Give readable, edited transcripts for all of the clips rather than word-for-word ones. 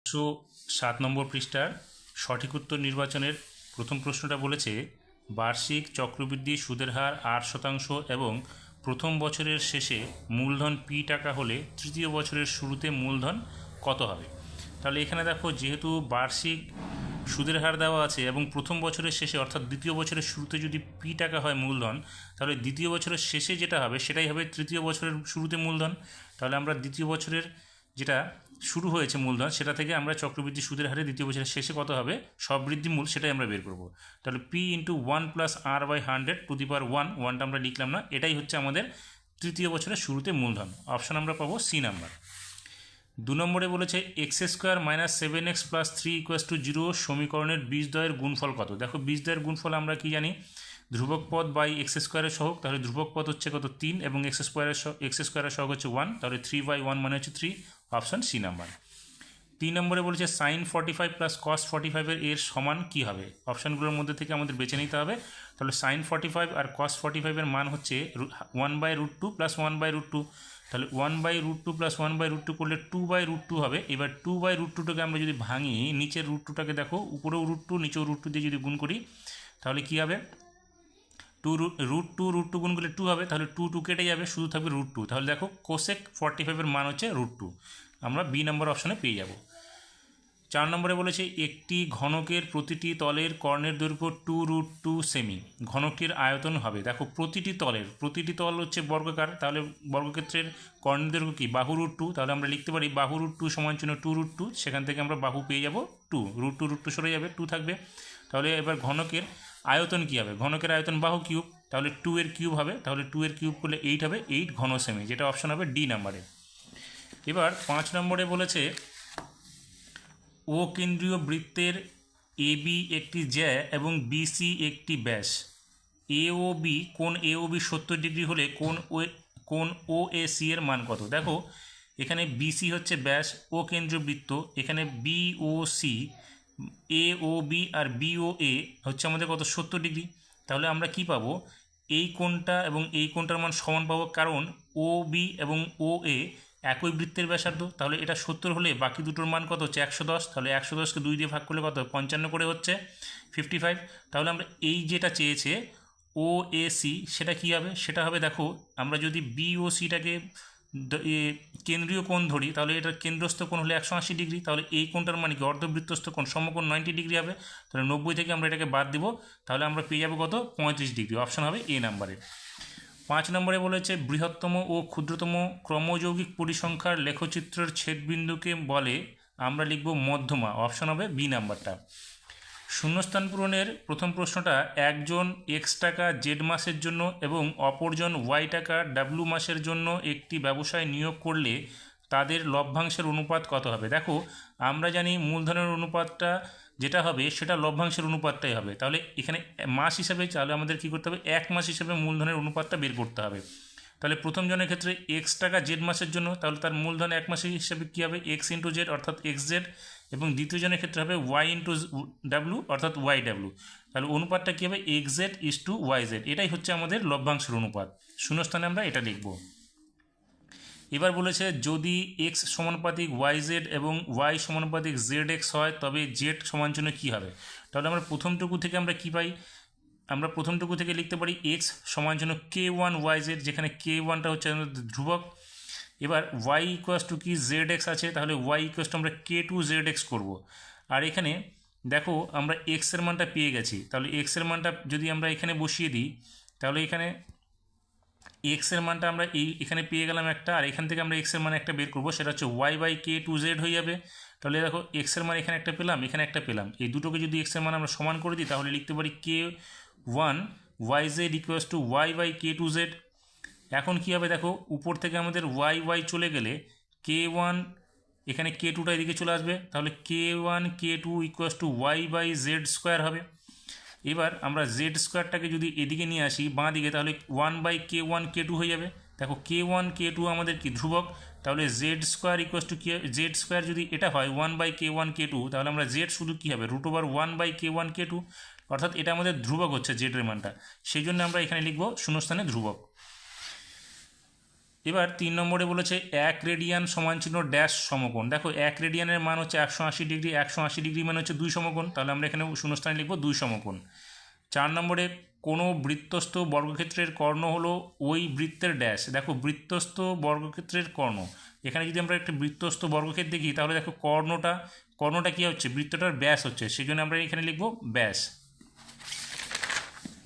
7 নম্বর পৃষ্ঠার সঠিক উত্তর নির্বাচনের প্রথম প্রশ্নটা বলেছে বার্ষিক চক্রবৃদ্ধি সুদের হার 8% এবং প্রথম বছরের শেষে মূলধন পি টাকা হলে তৃতীয় বছরের শুরুতে মূলধন কত হবে। তাহলে এখানে দেখো, যেহেতু বার্ষিক সুদের হার দেওয়া আছে এবং প্রথম বছরের শেষে অর্থাৎ দ্বিতীয় বছরের শুরুতে যদি পি টাকা হয় মূলধন, তাহলে দ্বিতীয় বছরের শেষে যেটা হবে সেটাই হবে তৃতীয় বছরের শুরুতে মূলধন। তাহলে আমরা দ্বিতীয় বছরের যেটা শুরু হয়েছে মূলধন সেটা থেকে আমরা চক্রবৃদ্ধি সুদের হারে দ্বিতীয় বছরের শেষে কত হবে সব বৃদ্ধি মূল সেটাই আমরা বের করব। তাহলে পি ইন্টু 1+r/100 ওয়ানটা আমরা লিখলাম না, এটাই হচ্ছে আমাদের তৃতীয় বছরের শুরুতে মূলধন। অপশন আমরা পাবো সি নাম্বার। 2 নম্বরে বলেছে x² - 7x + 3 = 0 সমীকরণের বীজদ্বয়ের গুণফল কত। দেখো, বীজদ্বয়ের গুণফল আমরা কি জানি, ধ্রুবক পদ বাই x² সহগ, তাহলে ধ্রুবক পদ হচ্ছে কত 3 এবং x² সহগ হচ্ছে 1, তাহলে 3/1 মানে হচ্ছে 3। Option C number. 3 নম্বরে বলেছে sin 45 + cos 45 এর সমান কি হবে। অপশানগুলোর মধ্যে থেকে আমাদের বেছে নিতে হবে। তাহলে sin 45 আর cos 45 এর মান হচ্ছে 1/√2 + 1/√2। তাহলে 1/√2 + 1/√2 করলে 2/√2 হবে। এবার 2/√2টাকে আমরা যদি ভাঙি, নিচের √2টাকে দেখো, উপরেও √2 নিচেও √2 দিয়ে যদি গুণ করি তাহলে কি হবে, √2 গুণ করলে 2 হবে। তাহলে 2 কেটে যাবে, শুধু থাকবে √2। তাহলে দেখো কোসেক 45 এর মান হচ্ছে √2। আমরা বি নম্বর অপশনে পেয়ে যাব। 4 নম্বরে বলেছে একটি ঘনকের প্রতিটি তলের কর্ণের দৈর্ঘ্য 2√2 সেমি, ঘনকটির আয়তন হবে। দেখো, প্রতিটি তল হচ্ছে বর্গাকার, তাহলে বর্গক্ষেত্রের কর্ণের দৈর্ঘ্য কি, বাহু √2। তাহলে আমরা লিখতে পারি বাহু √2 = 2√2। সেখান থেকে আমরা বাহু পেয়ে যাব 2, √2 সরে যাবে, 2 থাকবে। তাহলে এবার ঘনকের আয়তন কি হবে, ঘনকের আয়তন বাহু কিউব, তাহলে 2 এর কিউব হবে। তাহলে 2 এর কিউব করলে 8 হবে, 8 ঘন সেমি, যেটা অপশন হবে ডি নাম্বারে। এবার 5 নম্বরে বলেছে ও কেন্দ্রীয় বৃত্তের এবি একটি জ্যা এবং বিসি একটি ব্যাস। এওবি কোণ এওবি 70 ডিগ্রি হলে কোণ ওএসি এর মান কত। দেখো, এখানে বিসি হচ্ছে ব্যাস, ও কেন্দ্রীয় বৃত্ত, এখানে বিওসি, এওবি আর বিওএ হচ্ছে আমাদের কত 70 ডিগ্রি। তাহলে আমরা কি পাবো, এই কোণটা এবং এই কোণটার মান সমান পাবো, কারণ ও বি এবং ও এ একই বৃত্তের ব্যাসার্ধ। তাহলে এটা 70 হলে বাকি দুটোর মান কত হচ্ছে 110। তাহলে 110কে 2 দিয়ে ভাগ করলে কত, 55 করে হচ্ছে 55। তাহলে আমরা এই যেটা চেয়েছে ও এ সি, সেটা কী হবে, সেটা হবে, দেখো আমরা যদি বি ও সিটাকে কেন্দ্রীয় কোণ ধরি, তাহলে এটার কেন্দ্রস্থ কোণ হলে 180 ডিগ্রি। তাহলে এই কোণটার মানে কি, অর্ধবৃত্তস্থ কোণ সমকোণ 90 ডিগ্রি হবে। তাহলে 90 থেকে আমরা এটাকে বাদ দেবো, তাহলে আমরা পেয়ে যাবো কত, 35 ডিগ্রি। অপশন হবে এ নাম্বারে। 5 নম্বরে বলেছে বৃহত্তম ও ক্ষুদ্রতম ক্রমযৌগিক পরিসংখ্যার লেখচিত্রের ছেদবিন্দুকে বলে, আমরা লিখব মধ্যমা। অপশন হবে বি নাম্বারটা। শূন্যস্থান পূরণের প্রথম প্রশ্নটা, একজন এক্স টাকা জেড মাসের জন্য এবং অপরজন ওয়াই টাকা ডাব্লু মাসের জন্য একটি ব্যবসায় নিয়োগ করলে তাদের লভ্যাংশের অনুপাত কত হবে। দেখো, আমরা জানি মূলধনের অনুপাতটা যেটা হবে সেটা লভ্যাংশের অনুপাতটাই হবে। তাহলে এখানে মাস হিসাবে, তাহলে আমাদের কী করতে হবে, এক মাস হিসাবে মূলধনের অনুপাতটা বের করতে হবে। তাহলে প্রথম জনের ক্ষেত্রে এক্স টাকা জেড মাসের জন্য, তাহলে তার মূলধন এক মাসের হিসাবে কী হবে, এক্স ইন্টু জেড অর্থাৎ এক্স জেড, এবং দ্বিতীয় জনের ক্ষেত্রে হবে ওয়াই ইন্টু ডাব্লু অর্থাৎ ওয়াই ডাব্লু। তাহলে অনুপাতটা কী হবে, x Z is to Y Z. এটাই হচ্ছে আমাদের লভ্যাংশের অনুপাত। শূন্যস্থানে আমরা এটা লিখব। এবার বলেছে যদি এক্স সমানুপাতিক ওয়াই জেড এবং ওয়াই সমানুপাতিক জেড এক্স হয় তবে জেড সমান জন্য কী হবে। তাহলে আমরা প্রথমটুকু থেকে আমরা কী পাই, আমরা প্রথমটুকু থেকে লিখতে পারি এক্স সমান জন্য k1 ওয়াই জেড, যেখানে k1টা হচ্ছে আমাদের ধ্রুবক। এবার ওয়াই ইকুয়াস টু কি, জেড এক্স আছে, তাহলে ওয়াই ইকুয়াস টু আমরা k2 জেড এক্স করবো। আর এখানে দেখো আমরা এক্সের মানটা পেয়ে গেছি, তাহলে এক্সের মানটা যদি আমরা এখানে বসিয়ে দিই, তাহলে এখানে এক্সের মানটা আমরা এখানে পেয়ে গেলাম একটা, আর এখান থেকে আমরা এক্সের মান একটা বের করবো, সেটা হচ্ছে y/k2z হয়ে যাবে। তাহলে দেখো এক্সের মান এখানে একটা পেলাম, এখানে একটা পেলাম, এই দুটোকে যদি এক্সের মান আমরা সমান করে দিই তাহলে লিখতে পারি k1 yz equals to y/k2z। এখন কী হবে, দেখো উপর থেকে আমাদের y চলে গেলে k1, এখানে k2টা এদিকে চলে আসবে, তাহলে k1 k2 equals to y/z² হবে। এবার আমরা জেড স্কোয়ারটাকে যদি এদিকে নিয়ে আসি বাঁ দিকে, তাহলে 1/k1 k2 হয়ে যাবে। দেখো k1 k2 আমাদের কি ধ্রুবক, তাহলে জেড স্কোয়ার ইকুয়ালস টু কি, জেড স্কোয়ার যদি এটা হয় 1/k1 k2, তাহলে আমরা জেড শুধু কী হবে, √1/k1 k2, অর্থাৎ এটা আমাদের ধ্রুবক হচ্ছে জেডের মানটা, সেই জন্য আমরা এখানে লিখব শূন্যস্থানে ধ্রুবক। এবার 3 নম্বরে বলেছে 1 রেডিয়ান সমান চিহ্ন ড্যাশ সমকোণ। দেখো 1 রেডিয়ানের মান হচ্ছে 180 ডিগ্রি, 180 ডিগ্রি মানে হচ্ছে 2 সমকোণ, তাহলে আমরা এখানে শূন্যস্থানে লিখব 2 সমকোণ। 4 নম্বরে কোনো বৃত্তস্থ বর্গক্ষেত্রের কর্ণ হলো ওই বৃত্তের ড্যাশ। দেখো বৃত্তস্থ বর্গক্ষেত্রের কর্ণ, এখানে যদি আমরা একটা বৃত্তস্থ বর্গক্ষেত্র দেখি তাহলে দেখো কর্ণটা কী হচ্ছে, বৃত্তটার ব্যাস হচ্ছে, সেই জন্য আমরা এখানে লিখব ব্যাস।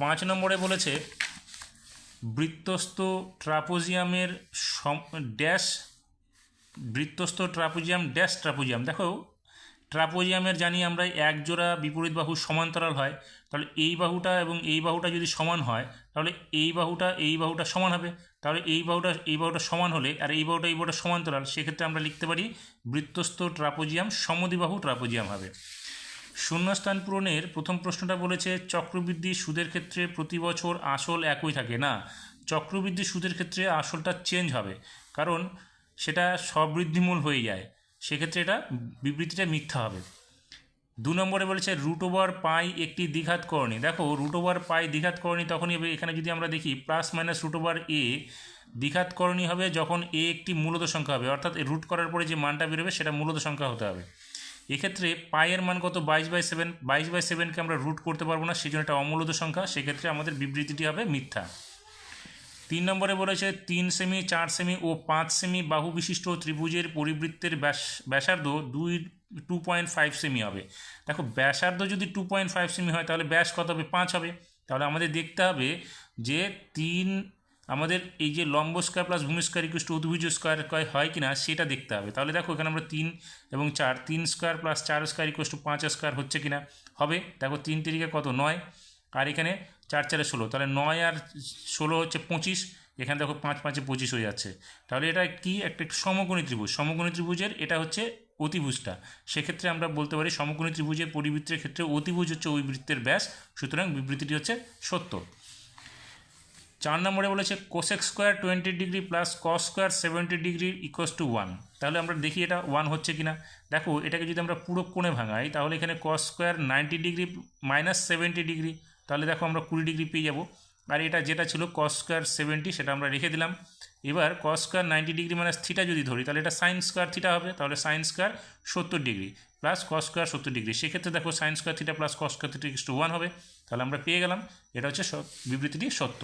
5 নম্বরে বলেছে বৃত্তস্থ ট্রাপোজিয়ামের ড্যাশ, বৃত্তস্থ ট্রাপোজিয়াম ড্যাশ ট্রাপোজিয়াম। দেখো ট্রাপোজিয়ামের জানি আমরা এক জোড়া বিপরীত বাহু সমান্তরাল হয়, তাহলে এই বাহুটা এবং এই বাহুটা যদি সমান হয় তাহলে এই বাহুটা সমান হবে, তাহলে এই বাহুটা সমান হলে আর এই বাহুটা সমান্তরাল, সেক্ষেত্রে আমরা লিখতে পারি বৃত্তস্থ ট্রাপোজিয়াম সমদ্বিবাহু ট্রাপোজিয়াম হবে। শূন্যস্থান পূরণের প্রথম প্রশ্নটা বলেছে চক্রবৃদ্ধি সুদের ক্ষেত্রে প্রতি বছর আসল একই থাকে না। চক্রবৃদ্ধি সুদের ক্ষেত্রে আসলটা চেঞ্জ হবে, কারণ সেটা স্ববৃদ্ধিমূল হয়ে যায়, সেক্ষেত্রে এটা বিবৃতিটা মিথ্যা হবে। 2 নম্বরে বলেছে √π একটি দ্বিঘাত করণী। দেখো √π দ্বিঘাত করণী তখনই হবে, এখানে যদি আমরা দেখি প্লাস মাইনাস √a দ্বিঘাত করণী হবে যখন a একটি মূলত সংখ্যা হবে, অর্থাৎ রুট করার পরে যে মানটা বেরোবে সেটা মূলত সংখ্যা হতে হবে। এক্ষেত্রে পায়ের মান কত 22/7, 22/7কে আমরা রুট করতে পারবো না, সেই জন্য এটা অমূলত সংখ্যা, সেক্ষেত্রে আমাদের বিবৃতিটি হবে মিথ্যা। 3 নম্বরে বলেছে 3 সেমি, 4 সেমি ও 5 সেমি বাহু বিশিষ্ট ত্রিভুজের পরিবৃত্তের ব্যাসার্ধ 2.5 সেমি হবে। দেখো ব্যাসার্ধ যদি 2.5 সেমি হয় তাহলে ব্যাস কত হবে, 5 হবে। তাহলে আমাদের দেখতে হবে যে আমাদের এই যে লম্ব স্কয়ার প্লাস ভূমি স্কয়ার ইকুয়াল টু অতিভুজ স্কয়ার হয় কিনা সেটা দেখতে হবে। তাহলে দেখো এখানে আমরা 3 এবং 4, 3 square plus 4 square equal to 5 square হচ্ছে কিনা, হবে। দেখো 3 তিরিকে কত 9, আর এখানে 4 4 16, তাহলে 9 আর 16 হচ্ছে 25, এখানে দেখো 5 5 25 হয়ে যাচ্ছে। তাহলে এটা কি একটা সমকোণী ত্রিভুজ, সমকোণী ত্রিভুজের এটা হচ্ছে অতিভুজটা, সেক্ষেত্রে আমরা বলতে পারি সমকোণী ত্রিভুজের পরিবৃত্তের ক্ষেত্রে অতিভুজ হচ্ছে ওই বৃত্তের ব্যাস, সুতরাং বিবৃতিটি হচ্ছে সত্য। 4 নম্বরে বলেছে cosec square 20 degree plus cos square 70 degree equals to 1। তাহলে আমরা দেখি এটা 1 হচ্ছে কিনা। দেখো এটাকে যদি আমরা পুরো কোণে ভাঙাই তাহলে এখানে cos square 90 degree minus 70 degree, তাহলে দেখো আমরা 20 ডিগ্রি পেয়ে যাব। আর এটা যেটা ছিল কস স্কোয়ার 70 সেটা আমরা রেখে দিলাম। এবার cos square 90 degree minus theta যদি ধরি তাহলে এটা সাইন স্কোয়ার থিটা হবে, তাহলে sine square 70 degree plus cos square 70 degree, সেক্ষেত্রে দেখো sine square theta plus cos square theta equals to 1 হবে, তাহলে আমরা পেয়ে গেলাম এটা হচ্ছে বিবৃতিটি সত্য।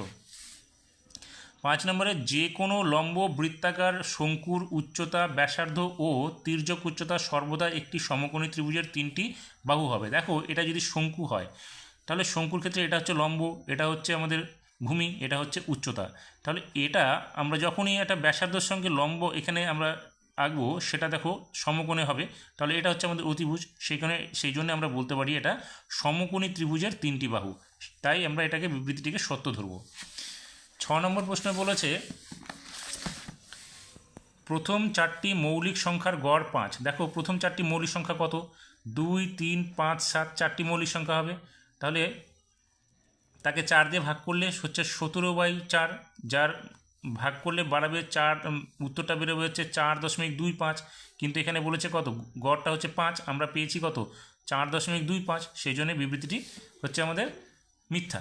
5 নম্বরে যে কোনো লম্ব বৃত্তাকার শঙ্কুর উচ্চতা, ব্যাসার্ধ ও তির্যক উচ্চতা সর্বদা একটি সমকোণী ত্রিভুজের 3টি বাহু হবে। দেখো এটা যদি শঙ্কু হয় তাহলে শঙ্কুর ক্ষেত্রে এটা হচ্ছে লম্ব, এটা হচ্ছে আমাদের ভূমি, এটা হচ্ছে উচ্চতা, তাহলে এটা আমরা যখনই একটা ব্যাসার্ধের সঙ্গে লম্ব এখানে আমরা আঁকবো সেটা দেখো সমকোণে হবে, তাহলে এটা হচ্ছে আমাদের অতিভুজ, সেই জন্য আমরা বলতে পারি এটা সমকোণী ত্রিভুজের 3টি বাহু, তাই আমরা এটাকে বিবৃতিটিকে সত্য ধরব। 6 নম্বর প্রশ্নে বলেছে প্রথম 4টি মৌলিক সংখ্যার গড় 5। দেখো প্রথম 4টি মৌলিক সংখ্যা কত, 2 3 5 7, 4টি মৌলিক সংখ্যা হবে, তাহলে তাকে 4 দিয়ে ভাগ করলে হচ্ছে 17/4, যার ভাগ করলে বাড়াবে 4, উত্তরটা বেরোবে হচ্ছে 4.25, কিন্তু এখানে বলেছে কত, গড়টা হচ্ছে 5, আমরা পেয়েছি কত 4.25, সেই জন্য বিবৃতিটি হচ্ছে আমাদের মিথ্যা।